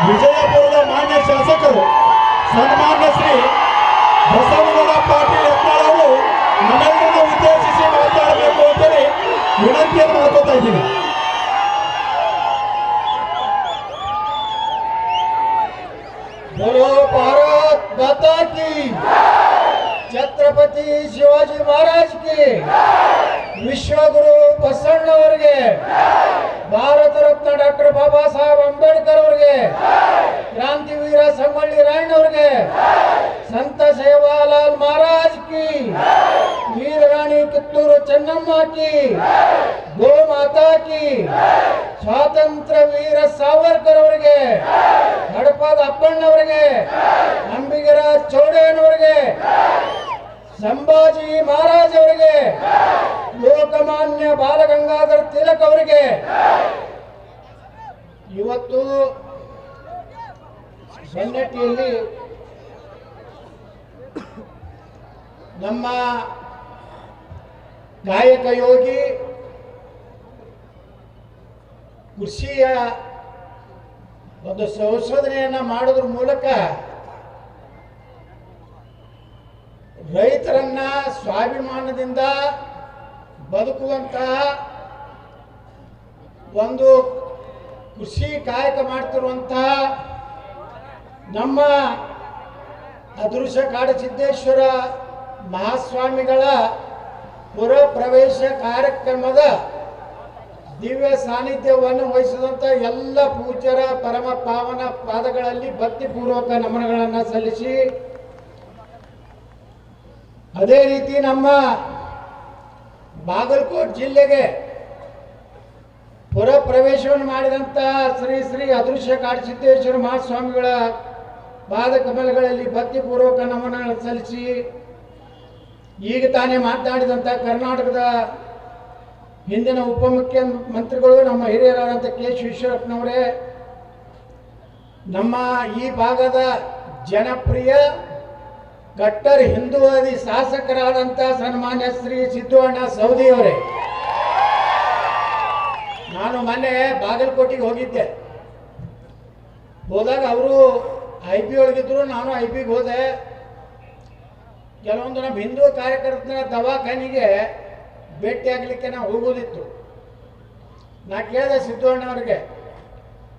ವಿಜಯಪುರದ ಮಾನ್ಯ ಶಾಸಕರು ಸನ್ಮಾನ್ಯ ಶ್ರೀ ಬಸವನಗೌಡ ಪಾಟೀಲ್ ಯತ್ನಾಳ್ ಅವರು ನಮ್ಮೆಲ್ಲರನ್ನು ಉದ್ದೇಶಿಸಿ ಮಾತನಾಡಬೇಕು ಅಂತೇಳಿ ವಿನಂತಿಯನ್ನು ಮಾಡ್ಕೊತಾ ಇದ್ದೀನಿ. बोलो भारत माता की, छत्रपति शिवाजी महाराज की, विश्वगुरु बसवಣ್ಣವರಿಗೆ, ಭಾರತ ರತ್ನ ಡಾಕ್ಟರ್ ಬಾಬಾ ಸಾಹೇಬ್ ಅಂಬೇಡ್ಕರ್ ಅವರಿಗೆ, ಕ್ರಾಂತಿವೀರ ಸಂಗೊಳ್ಳಿ ರಾಯಣ್ಣವರಿಗೆ, संत सेवालाल महाराज की, वीर रानी कित्तूरू ಚೆನ್ನಮ್ಮ की, गो माता की, स्वातंत्र्य वीर सावरकर ಅವರಿಗೆ, ಹಡಪದ ಅಪ್ಪಣ್ಣವರಿಗೆ, ಅಂಬಿಗರಾಜ್ ಚೌಡೇನವರಿಗೆ, ಸಂಭಾಜಿ ಮಹಾರಾಜ್ ಅವರಿಗೆ, ಲೋಕಮಾನ್ಯ ಬಾಲಗಂಗಾಧರ ತಿಲಕ್ ಅವರಿಗೆ ಇವತ್ತು ಸೊನ್ನೆಟ್ಟಿಯಲ್ಲಿ ನಮ್ಮ ಗಾಯಕ ಯೋಗಿ ಕೃಷಿಯ ಒಂದು ಸಂಶೋಧನೆಯನ್ನ ಮಾಡೋದ್ರ ಮೂಲಕ ರೈತರನ್ನ ಸ್ವಾಭಿಮಾನದಿಂದ ಬದುಕುವಂತಹ ಒಂದು ಕೃಷಿ ಕಾಯಕ ಮಾಡ್ತಿರುವಂತಹ ನಮ್ಮ ಅದೃಶ್ಯ ಕಾಡಸಿದ್ದೇಶ್ವರ ಮಹಾಸ್ವಾಮಿಗಳ ಪುರ ಪ್ರವೇಶ ಕಾರ್ಯಕ್ರಮದ ದಿವ್ಯ ಸಾನ್ನಿಧ್ಯವನ್ನು ವಹಿಸಿದಂಥ ಎಲ್ಲ ಪೂಜ್ಯರ ಪರಮ ಪಾವನ ಪಾದಗಳಲ್ಲಿ ಭಕ್ತಿಪೂರ್ವಕ ನಮನಗಳನ್ನು ಸಲ್ಲಿಸಿ, ಅದೇ ರೀತಿ ನಮ್ಮ ಬಾಗಲಕೋಟೆ ಜಿಲ್ಲೆಗೆ ಪುರ ಪ್ರವೇಶವನ್ನು ಮಾಡಿದಂಥ ಶ್ರೀ ಶ್ರೀ ಅದೃಶ್ಯ ಕಾಡಸಿದ್ದೇಶ್ವರ ಮಹಾಸ್ವಾಮಿಗಳ ಪಾದ ಕಮಲಗಳಲ್ಲಿ ಭಕ್ತಿಪೂರ್ವಕ ನಮನಗಳನ್ನು ಸಲ್ಲಿಸಿ, ಈಗ ತಾನೇ ಮಾತನಾಡಿದಂಥ ಕರ್ನಾಟಕದ ಹಿಂದಿನ ಉಪಮುಖ್ಯಮಂತ್ರಿಗಳು ನಮ್ಮ ಹಿರಿಯರಾದಂಥ ಕೆ ಈಶ್ವರಪ್ಪನವರೇ, ನಮ್ಮ ಈ ಭಾಗದ ಜನಪ್ರಿಯ ಕಟ್ಟರ್ ಹಿಂದೂವಾದಿ ಶಾಸಕರಾದಂಥ ಸನ್ಮಾನ್ಯ ಶ್ರೀ ಸಿದ್ದಣ್ಣ ಸವದಿ ಅವರೇ, ನಾನು ಮೊನ್ನೆ ಬಾಗಲಕೋಟೆಗೆ ಹೋಗಿದ್ದೆ. ಹೋದಾಗ ಅವರು IB ಒಳಗಿದ್ರು, ನಾನು IBಗೆ ಹೋದೆ. ಕೆಲವೊಂದು ನಮ್ಮ ಹಿಂದೂ ಕಾರ್ಯಕರ್ತರ ದವಾಖಾನಿಗೆ ಭೇಟಿ ಆಗಲಿಕ್ಕೆ ನಾವು ಹೋಗೋದಿತ್ತು. ನಾ ಕೇಳಿದೆ ಸಿದ್ದಣ್ಣವ್ರಿಗೆ,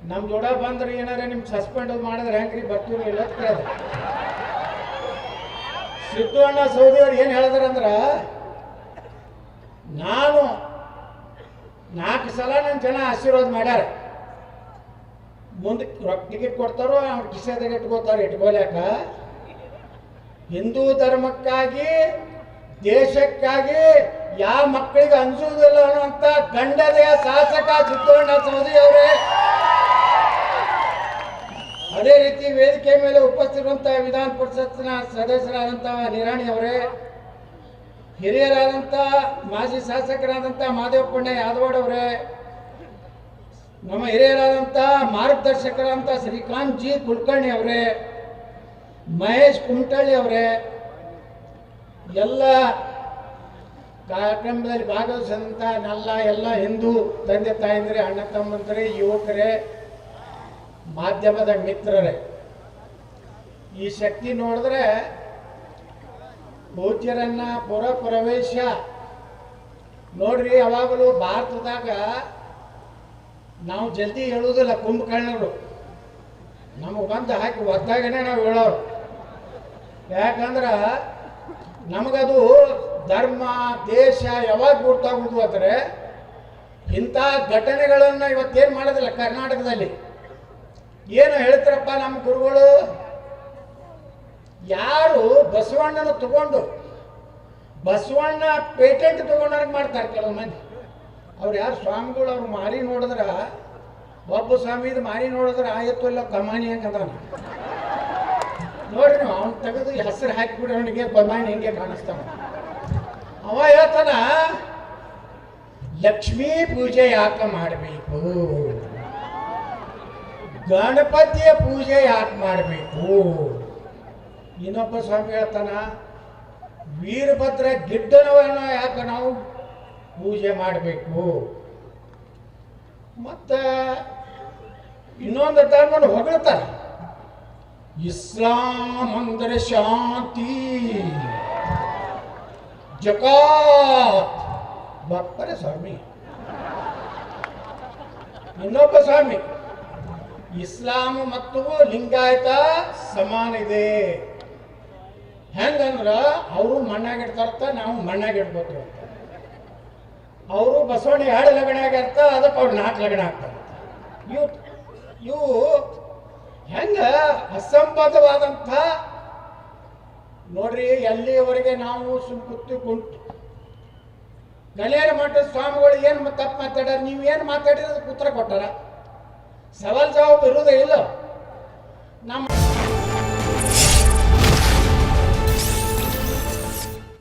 ನಮ್ಮ ಜೋಡ ಬಂದ್ರೆ ಏನಾರ ನಿಮ್ಗೆ ಸಸ್ಪೆಂಡ್ ಮಾಡಿದ್ರೆ ಹೆಂಗ್ರಿ ಬರ್ತೀವಿ ಇಲ್ಲ ಅಂತ ಕೇಳಿದೆ. ಸಿದ್ದಣ್ಣ ಸೌದಿ ಅವ್ರು ಏನು ಹೇಳಿದ್ರಂದ್ರೆ, ನಾನು 4 ಸಲ ನನ್ನ ಜನ ಆಶೀರ್ವಾದ ಮಾಡ್ಯಾರ, ಮುಂದೆ ಟಿಕೆಟ್ ಕೊಡ್ತಾರೋ ಅವ್ರ ಕಿಸೆದಾಗ ಇಟ್ಕೋಲ್ಯಾಕ, ಹಿಂದೂ ಧರ್ಮಕ್ಕಾಗಿ ದೇಶಕ್ಕಾಗಿ ಯಾವ ಮಕ್ಕಳಿಗೆ ಅನ್ಸುವುದಿಲ್ಲ ಅನ್ನುವಂತ ಗಂಡದೆಯ ಶಾಸಕ ಸಿದ್ದಣ್ಣ ಸವದಿ ಅವರೇ. ಅದೇ ರೀತಿ ವೇದಿಕೆ ಮೇಲೆ ಉಪಸ್ಥಿತಿರುವಂತಹ ವಿಧಾನ ಪರಿಷತ್ನ ಸದಸ್ಯರಾದಂತಹ ನಿರಾಣಿ ಅವರೇ, ಹಿರಿಯರಾದಂಥ ಮಾಜಿ ಶಾಸಕರಾದಂಥ ಮಾದೇವಪ್ಪಣ್ಣ ಯಾದವಾಡ್ ಅವರೇ, ನಮ್ಮ ಹಿರಿಯರಾದಂಥ ಮಾರ್ಗದರ್ಶಕರಾದಂಥ ಶ್ರೀಕಾಂತ್ ಜಿ ಕುಲಕರ್ಣಿ ಅವರೇ, ಮಹೇಶ್ ಕುಮಟಳ್ಳಿ ಅವರೇ, ಎಲ್ಲ ಕಾರ್ಯಕ್ರಮದಲ್ಲಿ ಭಾಗವಹಿಸಿದಂಥ ಎಲ್ಲ ಹಿಂದೂ ತಂದೆ ತಾಯಂದ್ರೆ, ಅಣ್ಣ ತಮ್ಮಂದ್ರೆ, ಯುವಕರೇ, ಮಾಧ್ಯಮದ ಮಿತ್ರರೇ, ಈ ಶಕ್ತಿ ನೋಡಿದ್ರೆ ಪೂಜ್ಯರನ್ನ ಪುರ ಪ್ರವೇಶ ನೋಡ್ರಿ. ಯಾವಾಗಲೂ ಭಾರತದಾಗ ನಾವು ಜಲ್ದಿ ಹೇಳುವುದಿಲ್ಲ, ಕುಂಭಕರ್ಣರು ನಮಗೆ ಬಂದು ಹಾಕಿ ಒದ್ದಾಗನೇ ನಾವು ಹೇಳೋರು. ಯಾಕಂದ್ರೆ ನಮಗದು ಧರ್ಮ ದೇಶ ಯಾವಾಗ ಗುರ್ತಾಗುವುದು ಅಂದರೆ, ಇಂಥ ಘಟನೆಗಳನ್ನು ಇವತ್ತೇನು ಮಾಡೋದಿಲ್ಲ. ಕರ್ನಾಟಕದಲ್ಲಿ ಏನು ಹೇಳ್ತಾರಪ್ಪ ನಮ್ಮ ಗುರುಗಳು, ಯಾರು ಬಸವಣ್ಣನ ತಗೊಂಡು ಬಸವಣ್ಣ ಪೇಟೆಂಟ್ ತಗೊಂಡಾಗ ಮಾಡ್ತಾರೆ ಕೆಲವು ಮಂದಿ. ಅವ್ರು ಯಾರು ಸ್ವಾಮಿಗಳು, ಅವ್ರು ಮಾರಿ ನೋಡಿದ್ರ, ಒಬ್ಬ ಸ್ವಾಮಿದು ಮಾರಿ ನೋಡಿದ್ರೆ ಆಯತ್ತು ಇಲ್ಲ ಕಮಾನಿ ಹಂಗದ ನೋಡ್ರಿ. ನೀವು ಅವ್ನು ತೆಗೆದು ಹೆಸರು ಹಾಕಿಬಿಡಿ, ಅವನಿಗೆ ಕಮಾನಿ ಹಿಂಗೆ ಕಾಣಿಸ್ತಾವ. ಅವ ಹೇಳ್ತಾನ, ಲಕ್ಷ್ಮೀ ಪೂಜೆ ಯಾಕೆ ಮಾಡಬೇಕು, ಗಣಪತಿಯ ಪೂಜೆ ಯಾಕೆ ಮಾಡಬೇಕು. ಇನ್ನೊಬ್ಬ ಸ್ವಾಮಿ ಹೇಳ್ತಾನ, ವೀರಭದ್ರ ಗಿಡ್ಡನವನ್ನ ಯಾಕೆ ನಾವು ಪೂಜೆ ಮಾಡಬೇಕು. ಮತ್ತು ಇನ್ನೊಂದು ಧರ್ಮನ ಹೊಗಳ್ತಾರೆ. ಇಸ್ಲಾಂ ಅಂದರೆ ಶಾಂತಿ, ಜಕಾತ್ ಬಪ್ಪರೆ ಸ್ವಾಮಿ. ಇನ್ನೊಬ್ಬ ಸ್ವಾಮಿ ಇಸ್ಲಾಂ ಮತ್ತು ಲಿಂಗಾಯತ ಸಮಾನ ಇದೆ. ಹೆಂಗಂದ್ರ ಅವರು ಮಣ್ಣಾಗಿಡ್ತಾರತ್ತ, ನಾವು ಮಣ್ಣಾಗಿಡ್ಬೇಕು ಅಂತ. ಅವರು ಬಸವಣ್ಣ 2 ಲಗಣ ಆಗಿರ್ತ, ಅದಕ್ಕೆ ಅವ್ರು 4 ಲಗಣ ಆಗ್ತಾರೆ. ಇವು ಹೆಂಗ ಅಸಂಬದ್ಧವಾದಂಥ ನೋಡ್ರಿ. ಎಲ್ಲಿಯವರೆಗೆ ನಾವು ಕುಂತು ಗಲೇರ ಮಠದ ಸ್ವಾಮಿಗಳು ಏನು ತಪ್ಪು ಮಾತಾಡ್ಯಾರ, ನೀವು ಏನು ಮಾತಾಡಿರೋದಕ್ಕೆ ಉತ್ತರ ಕೊಟ್ಟಾರ? ಸವಾಲ್ ಜವಾಬ್ ಇರೋದೇ ಇಲ್ಲ. ನಮ್ಮ